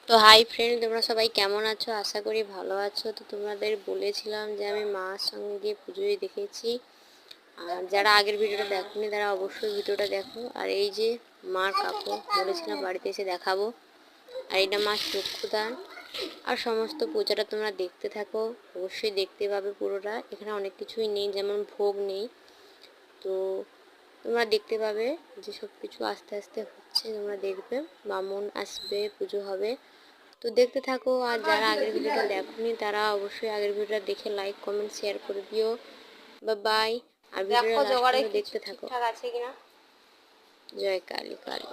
তো hi friend, তোমরা সবাই কেমন আছো? আশা করি ভালো আছো। তো তোমাদের বলেছিলাম যে আমি মার সঙ্গে গিয়ে পুজোয় দেখেছি। আর যারা আগের ভিডিওটা দেখোনি তারা অবশ্যই ভিডিওটা দেখো। আর এই যে মার কাপড় বলেছিলাম বাড়িতে এসে দেখাবো। আর এটা মার চক্ষুদান। আর সমস্ত পূজাটা তোমরা দেখতে থাকো, অবশ্যই দেখতে পাবে পুরোটা। এখানে অনেক কিছুই নেই, যেমন ভোগ নেই। তো তোমরা দেখতে পাবে যে সব কিছু আস্তে আস্তে হচ্ছে, তোমরা দেখবে। বামুন আসবে, পুজো হবে। তো দেখতে থাকো। আর যারা আগের ভিডিওটা দেখোনি তারা অবশ্যই আগের ভিডিওটা দেখে লাইক কমেন্ট শেয়ার করে দিও। বা বাই। আর ভিডিওটা লাস্ট পর্যন্ত দেখতে থাকো। ঠিকঠাক আছে কিনা। জয় কালী কালী।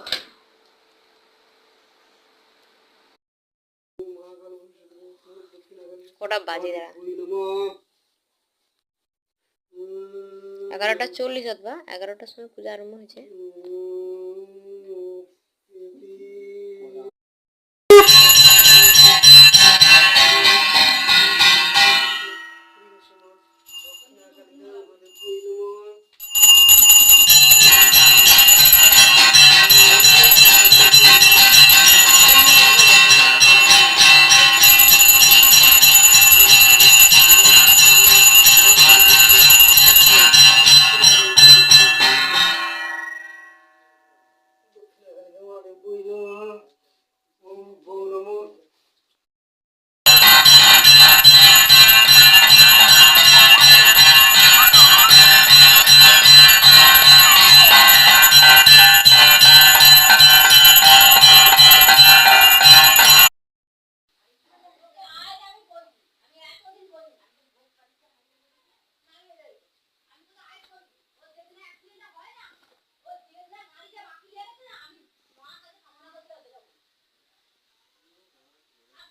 কটা বাজে দাঁড়া, 11:40 অথবা 11টার সময় পূজা আরম্ভ হয়েছে।